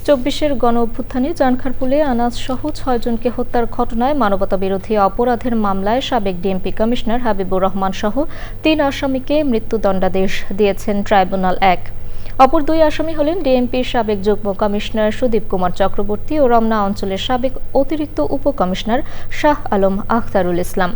২৪-এর গণ অভ্যুত্থানে জানখারপুলে আনাজ সহ ৬ জনকে হত্যার ঘটনায় মানবতাবিরোধী অপরাধের মামলায় সাবেক ডিএমপি কমিশনার হাবিবুর রহমান সহ ৩ আসামিকে মৃত্যুদণ্ডাদেশ দিয়েছেন ট্রাইব্যুনাল ১। অপর ২ আসামি হলেন ডিএমপির সাবেক যুগ্ম কমিশনার সুদীপ কুমার চক্রবর্তী ও রমনা অঞ্চলের সাবেক অতিরিক্ত উপকমিশনার শাহ আলম আখতারুল ইসলাম।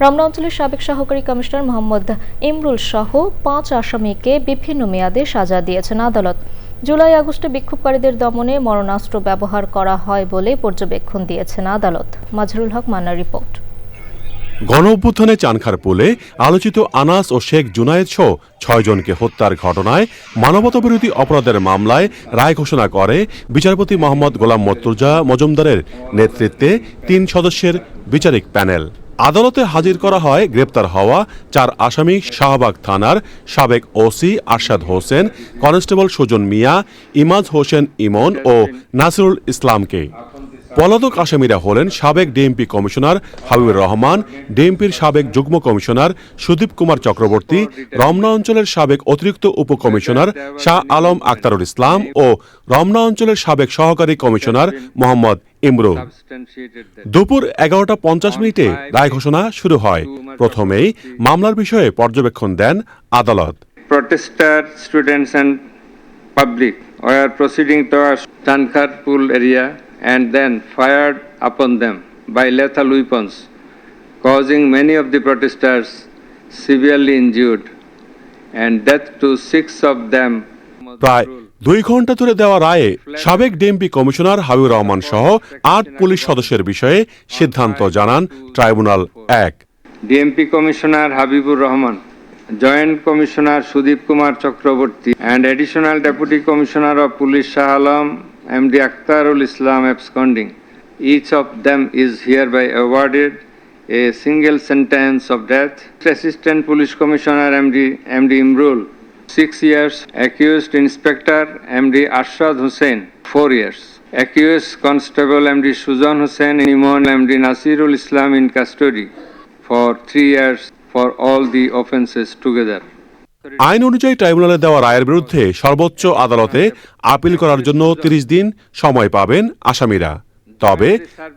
রমনা অঞ্চলের সাবেক সহকারী কমিশনার মোহাম্মদ ইমরুল সহ ৫ আসামিকে বিভিন্ন মেয়াদে সাজা দিয়েছেন আদালত। জুলাই-আগস্টে বিক্ষোভকারীদের দমনে মরণাস্ত্র ব্যবহার করা হয় বলে পর্যবেক্ষণ দিয়েছেন আদালত। মাজহারুল হক মান্নার রিপোর্ট। গণ অভ্যুত্থানে চানখারপুলে আলোচিত আনাস ও শেখ জুনায়েদ সহ ৬ জনকে হত্যার ঘটনায় মানবতাবিরোধী অপরাধের মামলায় রায় ঘোষণা করে বিচারপতি মোহাম্মদ গোলাম মর্তুজা মজুমদারের নেতৃত্বে ৩ সদস্যের বিচারিক প্যানেল। আদালতে হাজির করা হয় গ্রেপ্তার হওয়া ৪ আসামি শাহবাগ থানার সাবেক ওসি আরশাদ হোসেন, কনস্টেবল সুজন মিয়া, ইমাজ হোসেন ইমন ও নাসিরুল ইসলামকে। পলাতক আসামিরা হলেন সাবেক ডিএমপি কমিশনার হাবিবুর রহমান, ডিএমপির সাবেক যুগ্ম কমিশনার সুদীপ কুমার চক্রবর্তী, রমনা অঞ্চলের সাবেক অতিরিক্ত উপকমিশনার শাহ আলম আখতারুল ইসলাম ও রমনা অঞ্চলের সাবেক সহকারী কমিশনার মোহাম্মদ ইমরুল। দুপুর ১১টা ৫০ রায় ঘোষণা শুরু হয়। প্রথমেই মামলার বিষয়ে পর্যবেক্ষণ দেন আদালত। Protester students and public were proceeding towards Chankharpul area and then fired upon them by lethal weapons, causing many of the protesters severely injured and death to 6 of them. প্রায় ২ ঘন্টা ধরে দেওয়া রায়ে সাবেক ডিএমপি কমিশনার হাবিবুর রহমান সহ ৮ police সদস্যের বিষয়ে সিদ্ধান্ত জানান tribunal ১। DMP commissioner Habibur Rahman, joint commissioner Sudip Kumar Chakraborty and additional deputy commissioner of police Shah Alam MD Akhtarul Islam absconding. Each of them is hereby awarded a single sentence of death. Assistant Police Commissioner MD Imrul 6 years. Accused Inspector MD Arshad Hussain 4 years. Accused Constable MD Sujan Hussain Imon MD Nasirul Islam in custody for 3 years for all the offences together. আইন অনুযায়ী ট্রাইব্যুনালে দেওয়া রায়ের বিরুদ্ধে সর্বোচ্চ আদালতে appeal করার জন্য ৩০ দিন সময় পাবেন আসামিরা। তবে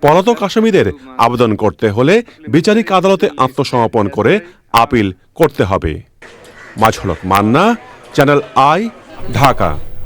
পলাতক আসামিদের আবেদন করতে হলে বিচারিক আদালতে আত্মসমর্পণ করে আপিল করতে হবে। মাজহারুল হক মান্না, চ্যানেল আই, ঢাকা।